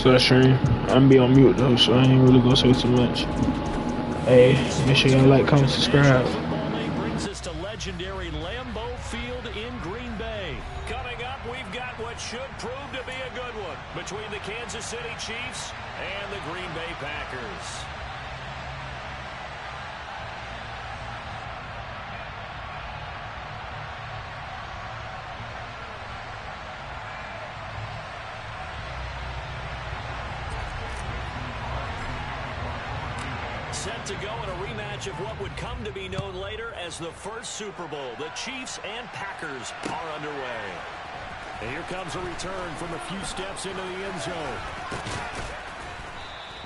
rest of the stream. I'm gonna be on mute though, so I ain't really gonna say too much. Hey, make sure y'all like, comment, subscribe. Brings us to legendary Lambeau Field in Green Bay. Coming up, we've got what should prove to be a good one between the Kansas City Chiefs and the Green Bay Packers. Set to go in a rematch of what would come to be known later as the first Super Bowl. The Chiefs and Packers are underway. And here comes a return from a few steps into the end zone.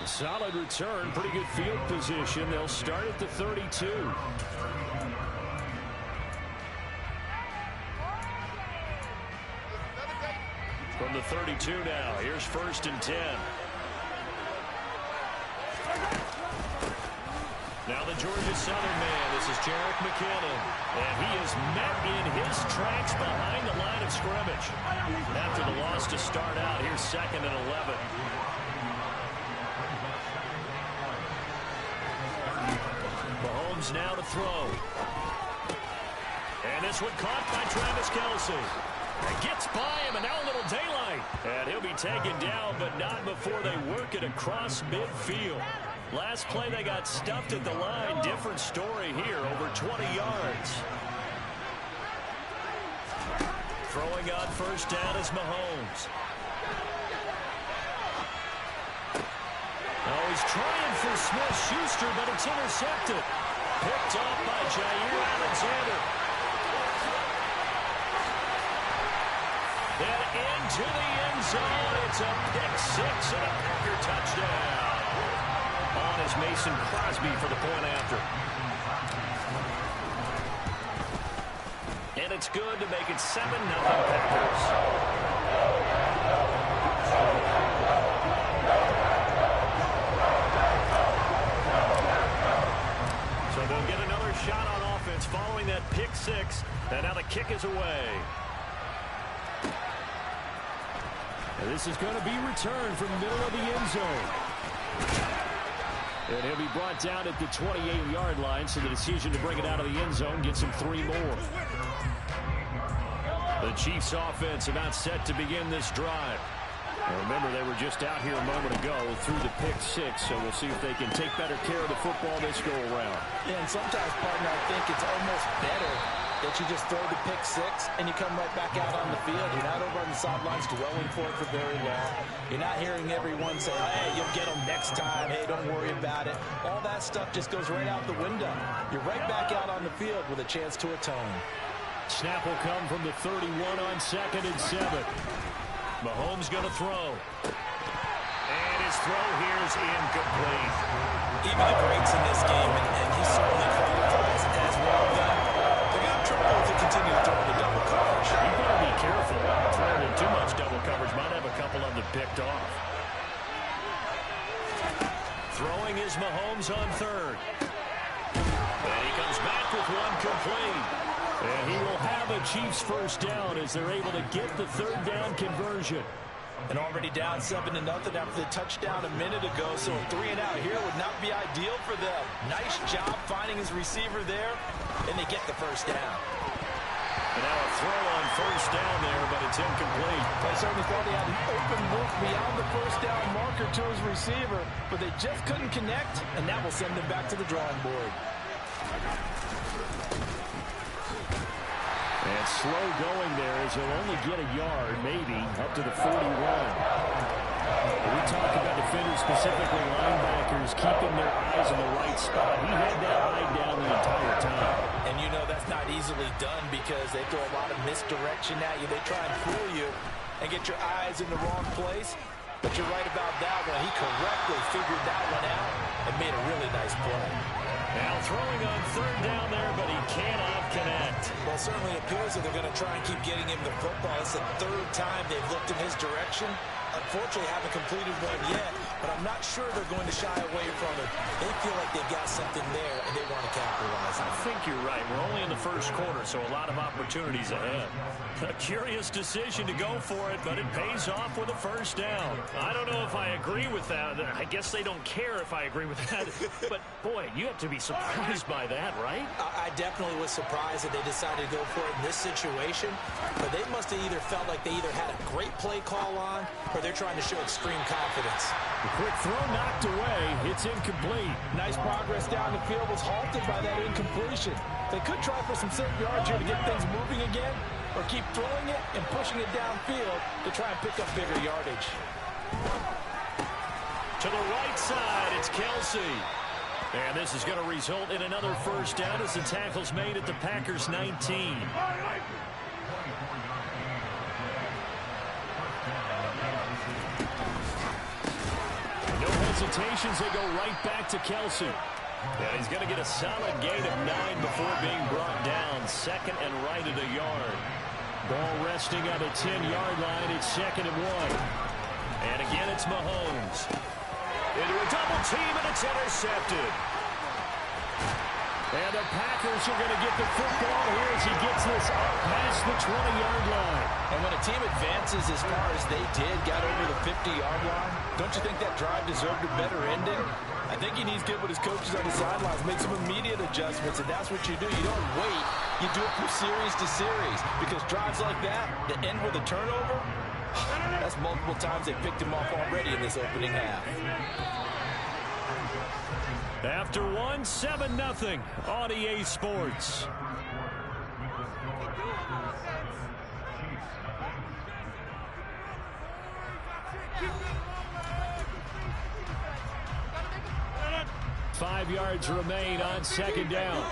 A solid return, pretty good field position. They'll start at the 32. From the 32 now, here's 1st and 10. Now the Georgia Southern man, this is Jerick McKinnon, and he is met in his tracks behind the line of scrimmage. After the loss to start out, here's 2nd and 11. Mahomes now to throw. And this one caught by Travis Kelce. And gets by him, and now a little daylight. And he'll be taken down, but not before they work it across midfield. Last play, they got stuffed at the line. Different story here, over 20 yards. Throwing on 1st down is Mahomes. Oh, he's trying for Smith-Schuster, but it's intercepted. Picked off by Jair Alexander. Then into the end zone. It's a pick-6 and a Packer touchdown. On is Mason Crosby for the point after. And it's good to make it 7-0 Packers. So they'll get another shot on offense following that pick-6. And now the kick is away. And this is going to be returned from the middle of the end zone. And he'll be brought down at the 28-yard line, so the decision to bring it out of the end zone gets him 3 more. The Chiefs offense about set to begin this drive. And remember, they were just out here a moment ago through the pick-6, so we'll see if they can take better care of the football this go-around. Yeah, and sometimes, partner, I think it's almost better that you just throw the pick-6 and you come right back out on the field. You're not over on the sidelines dwelling for it for very long. You're not hearing everyone say, hey, you'll get them next time. Hey, don't worry about it. All that stuff just goes right out the window. You're right back out on the field with a chance to atone. Snap will come from the 31 on 2nd and 7. Mahomes going to throw. And his throw here is incomplete. Even the greats in this game, and he certainly qualifies as well done. They're going to trouble if they continue to throw the double coverage. You better be careful. Throwing in too much double coverage might have a couple of them picked off. Throwing is Mahomes on 3rd. And he comes back with one complete. And he will have a Chiefs 1st down as they're able to get the 3rd down conversion. And already down 7-0 after the touchdown a minute ago, so a 3 and out here would not be ideal for them. Nice job finding his receiver there, and they get the 1st down. And now a throw on 1st down there, but it's incomplete. They certainly thought he had an open look beyond the 1st down marker to his receiver, but they just couldn't connect, and that will send them back to the drawing board. And slow going there as he'll only get a yard, maybe, up to the 41. We talk about defenders, specifically linebackers, keeping their eyes in the right spot. He had that eye down the entire time. And you know that's not easily done because they throw a lot of misdirection at you. They try and fool you and get your eyes in the wrong place. But you're right about that one. He correctly figured that one out and made a really nice play. Now throwing on 3rd down there, but he cannot connect. Well, it certainly appears that they're going to try and keep getting him the football. It's the 3rd time they've looked in his direction. Unfortunately, haven't completed one yet, but I'm not sure they're going to shy away from it. They feel like they've got something there, and they want to capitalize on it. I think you're right. We're only in the first quarter, so a lot of opportunities ahead. A curious decision to go for it, but it pays off with a first down. I don't know if I agree with that. I guess they don't care if I agree with that. But, boy, you have to be surprised by that, right? I definitely was surprised that they decided to go for it in this situation, but they must have either felt like they either had a great play call on or they're trying to show extreme confidence. The quick throw knocked away. It's incomplete. Nice progress down the field was halted by that incompletion. They could try for some safe yards here to get things moving again, or keep throwing it and pushing it downfield to try and pick up bigger yardage. To the right side, it's Kelsey. And this is going to result in another first down as the tackle's made at the Packers' 19. No hesitations, they go right back to Kelsey. And he's going to get a solid gain of 9 before being brought down. Second and right at a yard. Ball resting on the 10-yard line. It's 2nd and 1. And again, it's Mahomes. Into a double team, and it's intercepted. And the Packers are going to get the football here as he gets this up past the 20-yard line. And when a team advances as far as they did, got over the 50-yard line, don't you think that drive deserved a better ending? I think he needs to get with his coaches on the sidelines, make some immediate adjustments, and that's what you do. You don't wait. You do it from series to series, because drives like that end with a turnover, that's multiple times they picked him off already in this opening half. After 7-0 on EA Sports. Five yards remain on 2nd down.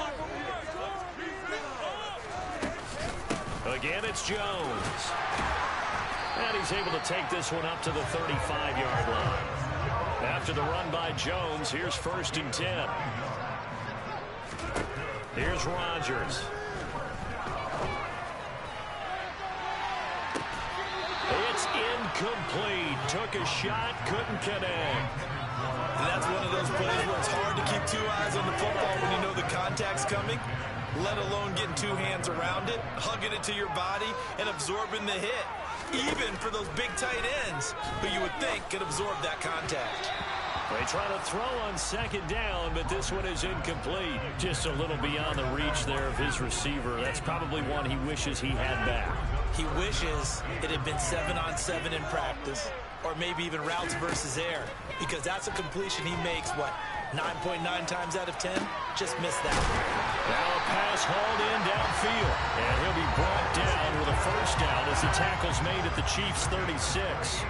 Again, it's Jones. And he's able to take this one up to the 35-yard line. After the run by Jones, here's 1st and 10. Here's Rodgers. It's incomplete. Took a shot, couldn't connect. And that's one of those plays where it's hard to keep 2 eyes on the football when you know the contact's coming, let alone getting 2 hands around it, hugging it to your body, and absorbing the hit. Even for those big tight ends who you would think could absorb that contact. They try to throw on 2nd down, but this one is incomplete. Just a little beyond the reach there of his receiver. That's probably one he wishes he had back. He wishes it had been 7-on-7 in practice, or maybe even routes versus air, because that's a completion he makes, 9.9 times out of 10? Just missed that one. Now a pass hauled in downfield, and he'll be brought down with a first down as the tackle's made at the Chiefs' 36.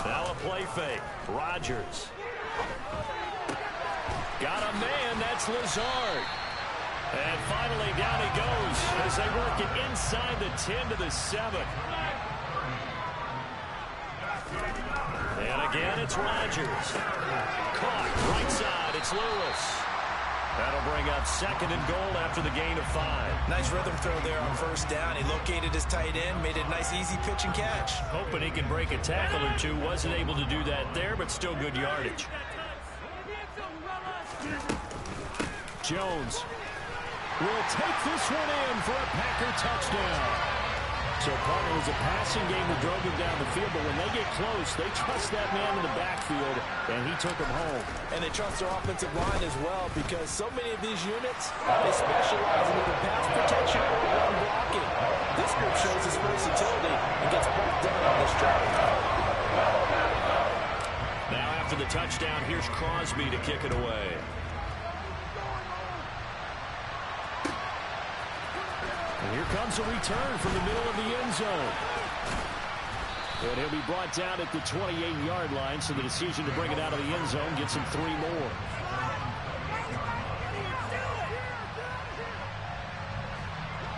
Now a play fake. Rodgers. Got a man, that's Lazard. And finally down he goes as they work it inside the 10 to the 7. And again, it's Rodgers. Caught right side, it's Lewis. That'll bring up 2nd and goal after the gain of 5. Nice rhythm throw there on 1st down. He located his tight end, made it a nice easy pitch and catch. Hoping he can break a tackle or two. Wasn't able to do that there, but still good yardage. Jones will take this one in for a Packer touchdown. So part of it was a passing game that drove him down the field, but when they get close, they trust that man in the backfield, and he took him home. And they trust their offensive line as well, because so many of these units, they specialize in either pass protection or run blocking. This group shows its versatility and gets both done on this drive. Now after the touchdown, here's Crosby to kick it away. And here comes a return from the middle of the end zone. And he'll be brought down at the 28-yard line, so the decision to bring it out of the end zone gets him 3 more.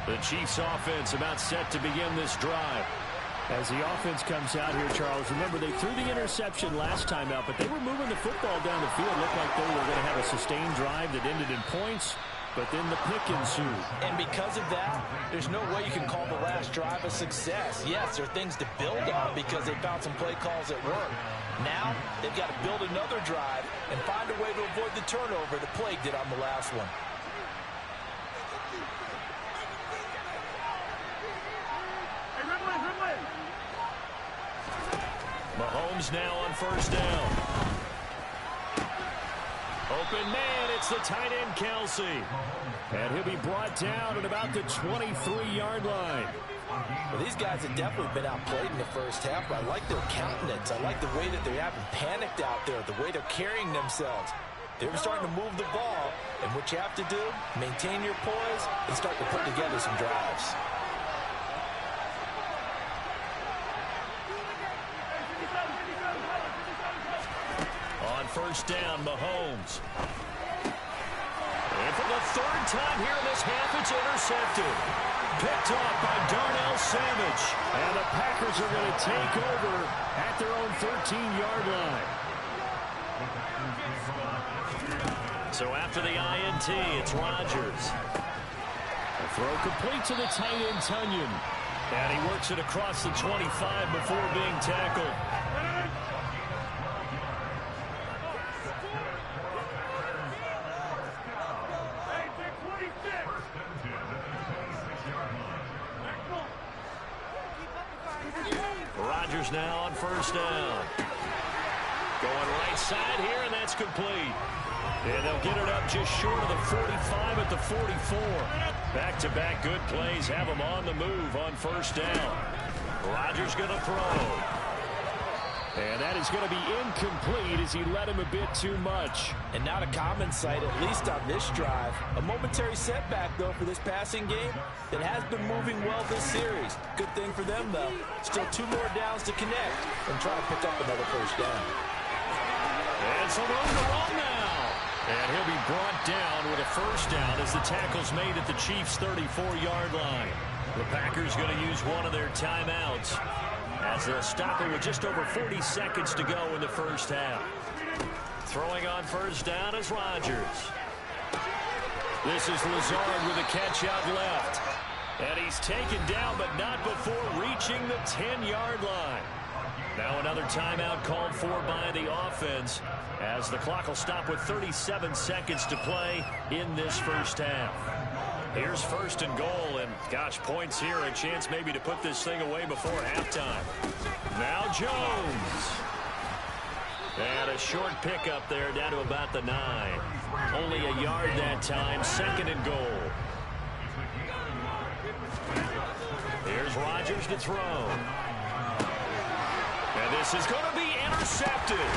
The Chiefs offense about set to begin this drive. As the offense comes out here, Charles, remember they threw the interception last time out, but they were moving the football down the field. Looked like they were going to have a sustained drive that ended in points. but then the pick ensued. And because of that, there's no way you can call the last drive a success. Yes, there are things to build on because they found some play calls at work. Now, they've got to build another drive and find a way to avoid the turnover the play did on the last one. Mahomes now on first down. Open man, it's the tight end, Kelsey. And he'll be brought down at about the 23-yard line. Well, these guys have definitely been outplayed in the first half, but I like their countenance. I like the way that they haven't panicked out there, the way they're carrying themselves. They're starting to move the ball, and what you have to do, maintain your poise and start to put together some drives. On first down, Mahomes. And for the third time here in this half, it's intercepted. Picked off by Darnell Savage. And the Packers are going to take over at their own 13-yard line. So after the INT, it's Rodgers. A throw complete to the tight end, Tunyon. And he works it across the 25 before being tackled. Rodgers now on first down. Going right side here, and that's complete. And they'll get it up just short of the 45 at the 44. Back-to-back good plays have them on the move on first down. Rodgers going to throw. And that is going to be incomplete as he led him a bit too much. And not a common sight, at least on this drive. A momentary setback, though, for this passing game that has been moving well this series. Good thing for them, though. Still 2 more downs to connect and try to pick up another first down. And some room to run now. And he'll be brought down with a first down as the tackle's made at the Chiefs' 34-yard line. The Packers going to use one of their timeouts as they'll stop it with just over 40 seconds to go in the first half. Throwing on first down is Rodgers. This is Lazard with a catch out left. And he's taken down, but not before reaching the 10-yard line. Now another timeout called for by the offense as the clock will stop with 37 seconds to play in this first half. Here's first and goal, and gosh, points here, a chance maybe to put this thing away before halftime. Now Jones. And a short pickup there down to about the 9. Only a yard that time, second and goal. Here's Rodgers to throw. And this is going to be intercepted.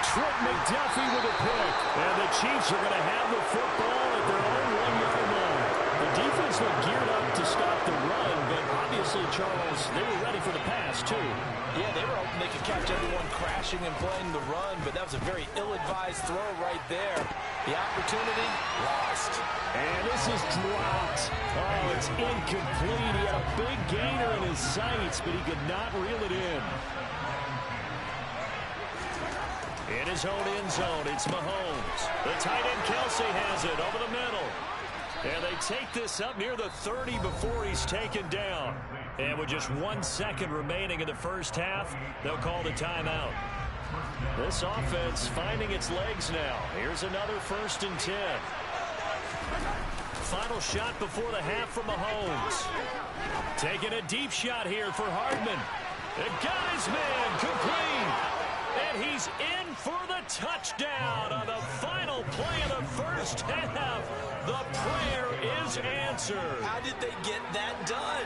Trent McDuffie with a pick. And the Chiefs are going to have the football at their own 1-yard line. The defense looked geared up to stop the run, but obviously, Charles, they were ready for the pass, too. Yeah, they were hoping they could catch everyone crashing and playing the run, but that was a very ill-advised throw right there. The opportunity lost. And this is dropped. Oh, it's incomplete. He had a big gainer in his sights, but he could not reel it in. In his own end zone, it's Mahomes. The tight end, Kelsey, has it over the middle. And they take this up near the 30 before he's taken down. And with just 1 second remaining in the first half, they'll call the timeout. This offense finding its legs now. Here's another 1st and 10. Final shot before the half from Mahomes. Taking a deep shot here for Hardman. And got his man complete. And he's in for the touchdown on the final play of the first half. The prayer is answered. How did they get that done?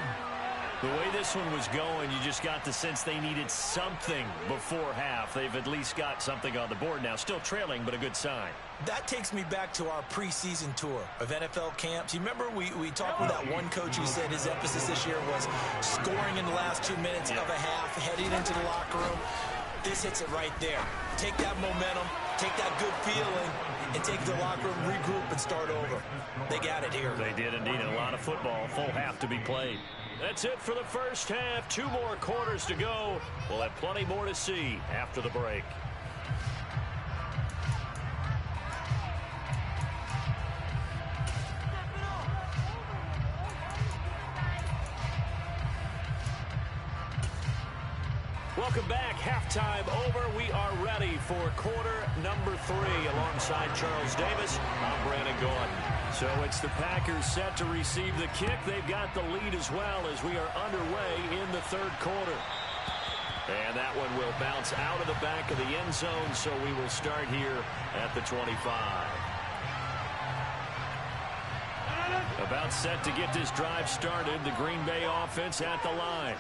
The way this one was going, you just got the sense they needed something before half. They've at least got something on the board now. Still trailing, but a good sign. That takes me back to our preseason tour of NFL camps. You remember we talked with that one coach who said his emphasis this year was scoring in the last 2 minutes of a half, heading into the locker room. This hits it right there. Take that momentum, take that good feeling, and take the locker room, regroup, and start over. They got it here. They did indeed. A lot of football, full half to be played. That's it for the first half. 2 more quarters to go. We'll have plenty more to see after the break. halftime over. We are ready for quarter number 3. Alongside Charles Davis, I'm Brandon Gaudin. So it's the Packers set to receive the kick. They've got the lead as well as we are underway in the third quarter. And that one will bounce out of the back of the end zone, so we will start here at the 25. About set to get this drive started, the Green Bay offense at the line.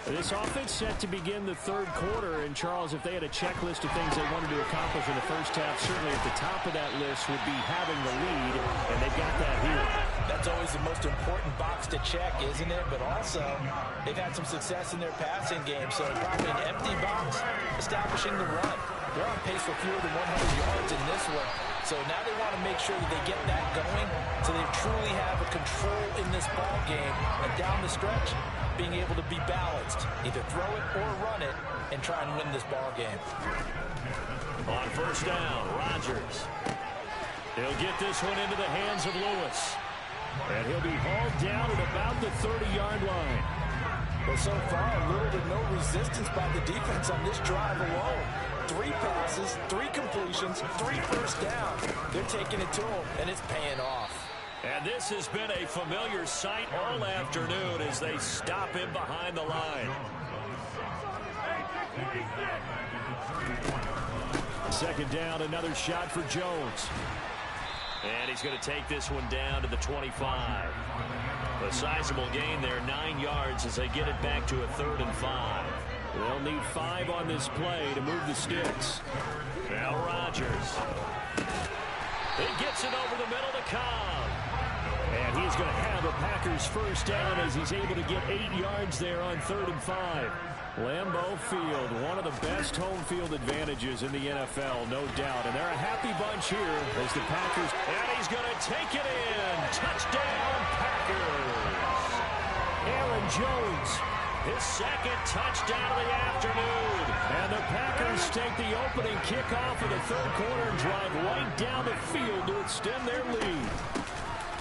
This offense set to begin the third quarter, and Charles, if they had a checklist of things they wanted to accomplish in the first half, certainly at the top of that list would be having the lead, and they've got that here. That's always the most important box to check, isn't it? But also, they've had some success in their passing game, so probably an empty box, establishing the run. They're on pace for fewer than 100 yards in this one, so now they want to make sure that they get that going so they truly have a control in this ball game, and down the stretch, being able to be balanced, either throw it or run it, and try and win this ball game. On first down, Rodgers. He'll get this one into the hands of Lewis. And he'll be hauled down at about the 30-yard line. Well, so far, little to no resistance by the defense on this drive alone. 3 passes, 3 completions, 3 first down. They're taking it to him, and it's paying off. And this has been a familiar sight all afternoon as they stop him behind the line. Second down, another shot for Jones. And he's going to take this one down to the 25. A sizable gain there, 9 yards as they get it back to a 3rd and 5. They'll need 5 on this play to move the sticks. Now Rodgers. He gets it over the middle to Cobb. And he's going to have a Packers first down as he's able to get 8 yards there on 3rd and 5. Lambeau Field, one of the best home field advantages in the NFL, no doubt. And they're a happy bunch here as the Packers. And he's going to take it in. Touchdown, Packers. Aaron Jones, his second touchdown of the afternoon. And the Packers take the opening kickoff of the third quarter and drive right down the field to extend their lead.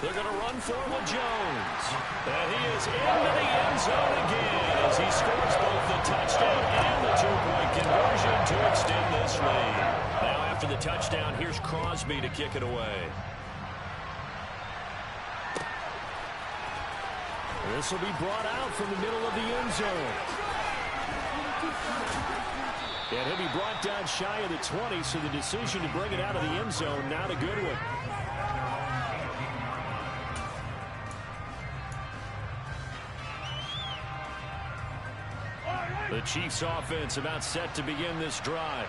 They're going to run for him with Jones. And he is into the end zone again as he scores both the touchdown and the 2-point conversion to extend this lead. Now after the touchdown, here's Crosby to kick it away. This will be brought out from the middle of the end zone. And he'll be brought down shy of the 20, so the decision to bring it out of the end zone, not a good one. The Chiefs offense about set to begin this drive.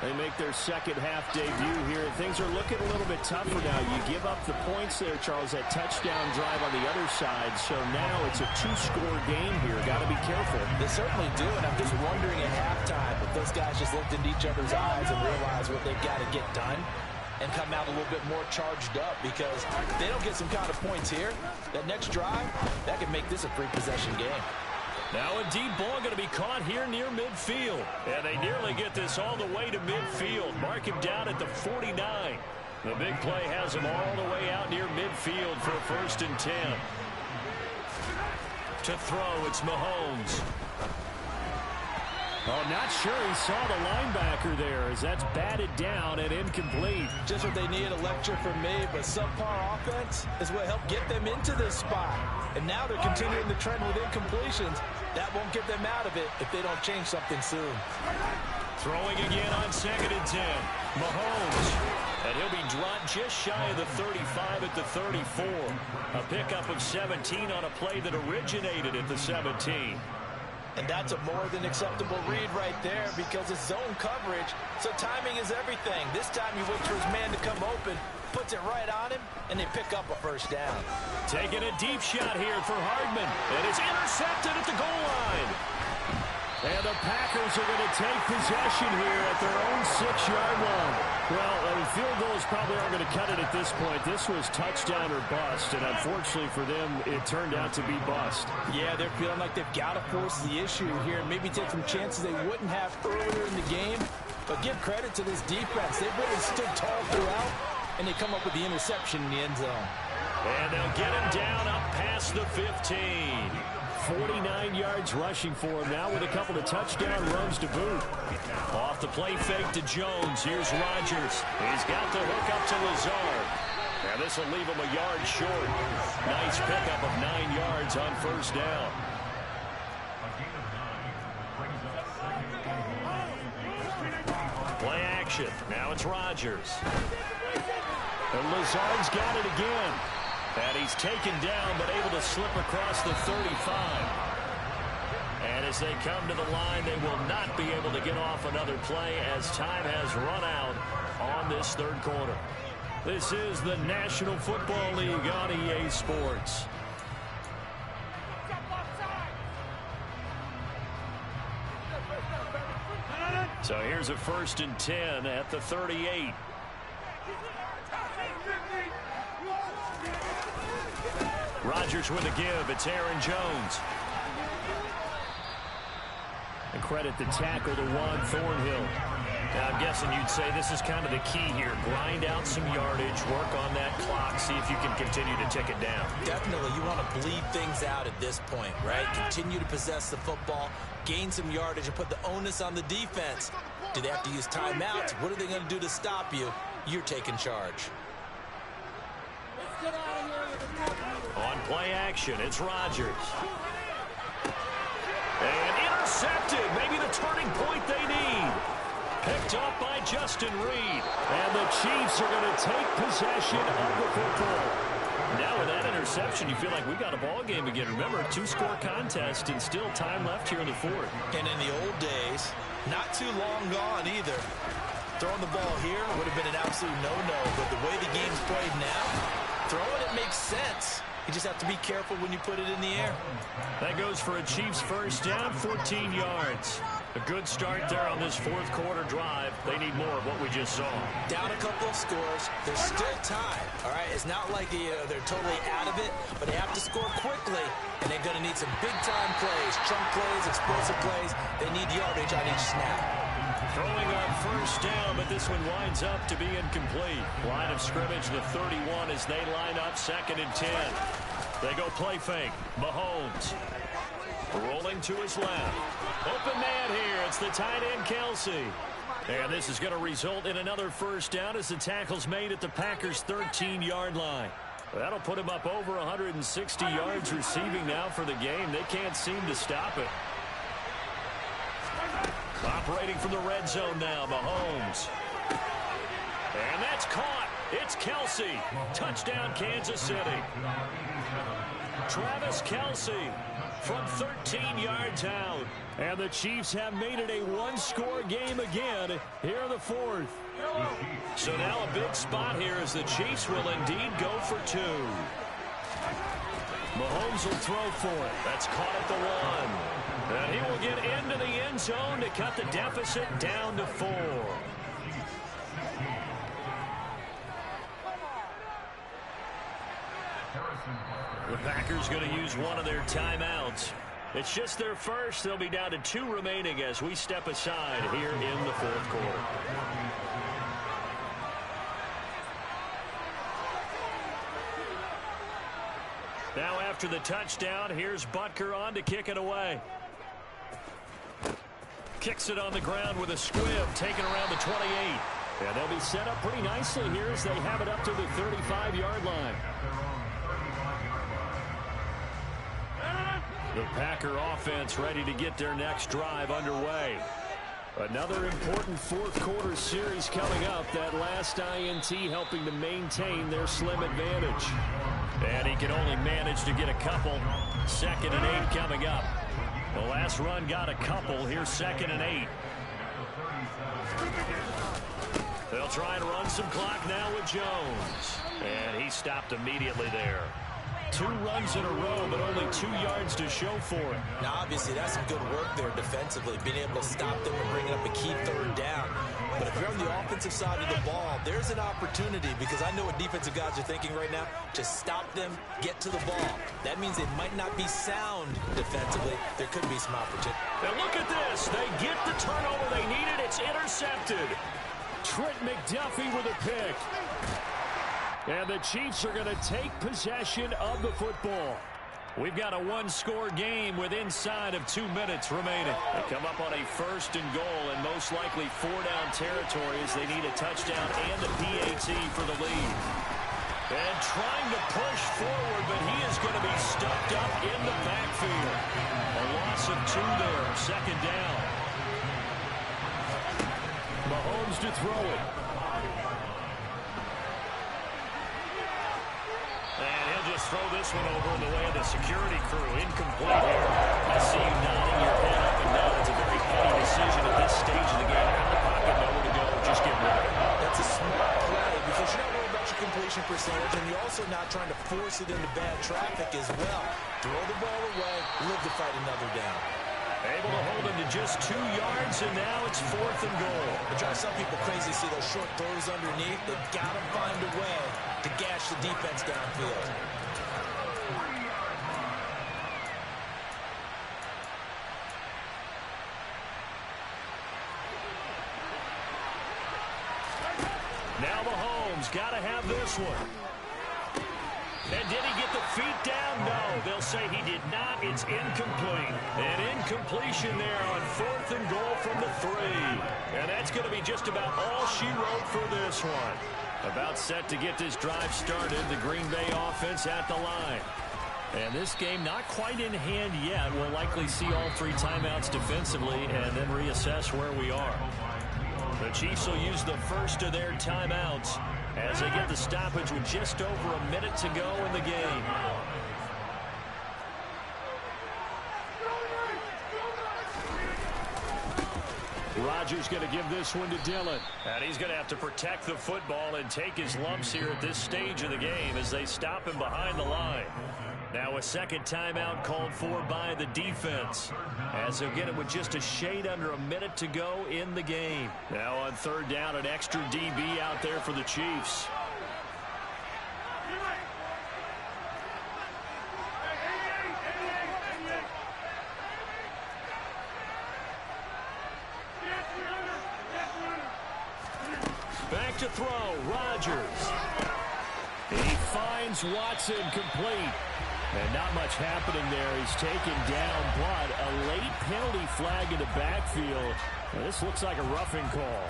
They make their second half debut here. Things are looking a little bit tougher now. You give up the points there, Charles, that touchdown drive on the other side. So now it's a 2-score game here. Got to be careful. They certainly do, and I'm just wondering at halftime if those guys just looked into each other's eyes and realized what they've got to get done and come out a little bit more charged up, because if they don't get some kind of points here, that next drive, that could make this a 3-possession game. Now a deep ball going to be caught here near midfield. And they nearly get this all the way to midfield. Mark him down at the 49. The big play has him all the way out near midfield for a 1st and 10. To throw, it's Mahomes. Oh, not sure he saw the linebacker there as that's batted down and incomplete. Just what they need, a lecture from me, but subpar offense is what helped get them into this spot. And now they're continuing the trend with incompletions. That won't get them out of it if they don't change something soon. Throwing again on 2nd and 10. Mahomes. And he'll be dropped just shy of the 35 at the 34. A pickup of 17 on a play that originated at the 17. And that's a more than acceptable read right there, because it's zone coverage, so timing is everything. This time he waits for his man to come open, puts it right on him, and they pick up a first down. Taking a deep shot here for Hardman, and it's intercepted at the goal line. And the Packers are going to take possession here at their own 6-yard line. Well, field goals probably aren't going to cut it at this point. This was touchdown or bust, and unfortunately for them, it turned out to be bust. Yeah, they're feeling like they've got to force the issue here and maybe take some chances they wouldn't have earlier in the game. But give credit to this defense. They've really stood tall throughout, and they come up with the interception in the end zone. And they'll get him down up past the 15. 49 yards rushing for him now with a couple of touchdown runs to boot. Off the play fake to Jones. Here's Rodgers. He's got the hook up to Lazard. And this will leave him a yard short. Nice pickup of 9 yards on first down. Play action. Now it's Rodgers. And Lazard's got it again. And he's taken down but able to slip across the 35. And as they come to the line, they will not be able to get off another play as time has run out on this third quarter. This is the National Football League on EA Sports. So here's a 1st and 10 at the 38. Rodgers with a give. It's Aaron Jones. And credit the tackle to Juan Thornhill. Now, I'm guessing you'd say this is kind of the key here. Grind out some yardage, work on that clock, see if you can continue to tick it down. Definitely, you want to bleed things out at this point, right? Continue to possess the football, gain some yardage, and put the onus on the defense. Do they have to use timeouts? What are they going to do to stop you? You're taking charge. On play action, it's Rodgers. And intercepted. Maybe the turning point they need. Picked up by Justin Reed. And the Chiefs are going to take possession of the football. Now with that interception, you feel like we got a ball game again. Remember, a 2-score contest and still time left here in the fourth. And in the old days, not too long gone either. Throwing the ball here would have been an absolute no-no. But the way the game's played now, throwing it makes sense. You just have to be careful when you put it in the air. That goes for a Chiefs first down, 14 yards. A good start there on this fourth quarter drive. They need more of what we just saw. Down a couple of scores. There's still time. All right, it's not like they're totally out of it, but they have to score quickly, and they're going to need some big-time plays, chunk plays, explosive plays. They need yardage on each snap. Throwing on first down, but this one winds up to be incomplete. Line of scrimmage, the 31 as they line up 2nd and 10. They go play fake. Mahomes rolling to his left. Open man here. It's the tight end, Kelsey. And this is going to result in another first down as the tackle's made at the Packers' 13-yard line. That'll put him up over 160 yards receiving now for the game. They can't seem to stop it. Operating from the red zone now, Mahomes. And that's caught. It's Kelsey. Touchdown, Kansas City. Travis Kelsey from 13 yards out. And the Chiefs have made it a 1-score game again here in the fourth. So now a big spot here as the Chiefs will indeed go for 2. Mahomes will throw for it. That's caught at the 1. And he will get into the end zone to cut the deficit down to 4. The Packers going to use one of their timeouts. It's just their first. They'll be down to 2 remaining as we step aside here in the fourth quarter. Now after the touchdown, here's Butker on to kick it away. Kicks it on the ground with a squib, taken around the 28. And they'll be set up pretty nicely here as they have it up to the 35-yard line. The Packer offense ready to get their next drive underway. Another important fourth quarter series coming up. That last INT helping to maintain their slim advantage. And he can only manage to get a couple. 2nd and 8 coming up. The last run got a couple. Here's 2nd and 8. They'll try and run some clock now with Jones. And he stopped immediately there. 2 runs in a row, but only 2 yards to show for it. Now, obviously, that's some good work there defensively, being able to stop them and bringing up a key 3rd down. But if you're on the offensive side of the ball, there's an opportunity, because I know what defensive guys are thinking right now. Just stop them, get to the ball. That means they might not be sound defensively. There could be some opportunity. Now look at this. They get the turnover they needed. It's intercepted. Trent McDuffie with a pick. And the Chiefs are going to take possession of the football. We've got a one-score game with inside of 2 minutes remaining. They come up on a 1st and goal and most likely 4-down territory as they need a touchdown and a PAT for the lead. And trying to push forward, but he is going to be stuffed up in the backfield. A loss of 2 there, 2nd down. Mahomes to throw it. And he'll just throw this one over in the way of the security crew. Incomplete here. I see you nodding your head up and down. It's a very heady decision at this stage of the game. Out of the pocket, nowhere to go. Just get rid of it. That's a smart play because you're not worried about your completion percentage, and you're also not trying to force it into bad traffic as well. Throw the ball away, live to fight another down. Able to hold him to just 2 yards, and now it's 4th and goal. It drives some people crazy to see those short throws underneath. They've got to find a way to gash the defense downfield. Now Mahomes got to have this one. And did he get the feet down? No, they'll say he did not. It's incomplete. An incompletion there on 4th and goal from the 3. And that's going to be just about all she wrote for this one. About set to get this drive started, the Green Bay offense at the line. And this game not quite in hand yet. We'll likely see all 3 timeouts defensively and then reassess where we are. The Chiefs will use the first of their timeouts as they get the stoppage with just over a minute to go in the game. Rodgers going to give this one to Dillon. And he's going to have to protect the football and take his lumps here at this stage of the game as they stop him behind the line. Now a second timeout called for by the defense as they'll get it with just a shade under a minute to go in the game. Now on 3rd down, an extra DB out there for the Chiefs. Back to throw, Rodgers. He finds Watson complete. And not much happening there. He's taken down, but a late penalty flag in the backfield. Now, this looks like a roughing call.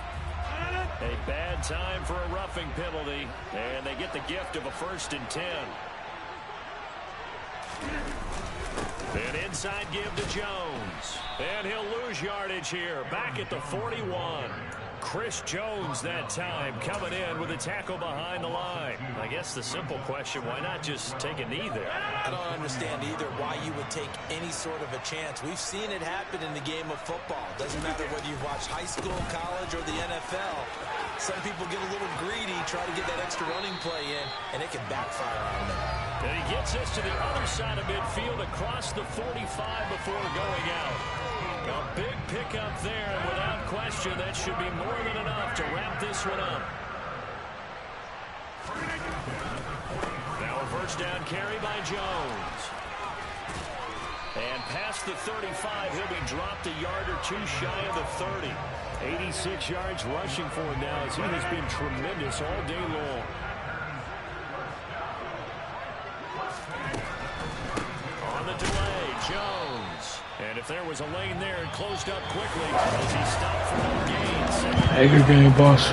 A bad time for a roughing penalty, and they get the gift of a 1st and 10. An inside give to Jones. And he'll lose yardage here, back at the 41. Chris Jones that time coming in with a tackle behind the line. I guess the simple question, why not just take a knee there? I don't understand either why you would take any sort of a chance. We've seen it happen in the game of football. Doesn't matter whether you've watched high school, college, or the NFL. Some people get a little greedy, try to get that extra running play in, and it can backfire on them. And he gets us to the other side of midfield across the 45 before going out. A big pickup there, and without question, that should be more than enough to wrap this one up. Now a 1st down carry by Jones. And past the 35, he'll be dropped a yard or 2 shy of the 30. 86 yards rushing for him now as he has been tremendous all day long. On the delay, Jones. And if there was a lane there, it closed up quickly as he stopped for no gain. Hey, good game, boss.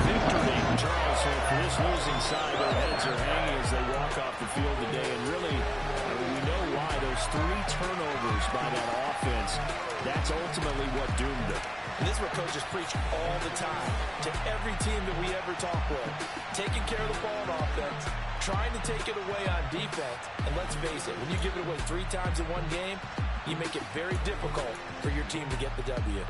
Victory. Charles, so for this losing side, their heads are hanging as they walk off the field today. And really, we know why. Those 3 turnovers by that offense, that's ultimately what doomed them. And this is what coaches preach all the time to every team that we ever talk with. Taking care of the ball on offense, trying to take it away on defense. And let's face it, when you give it away 3 times in one game, you make it very difficult for your team to get the W.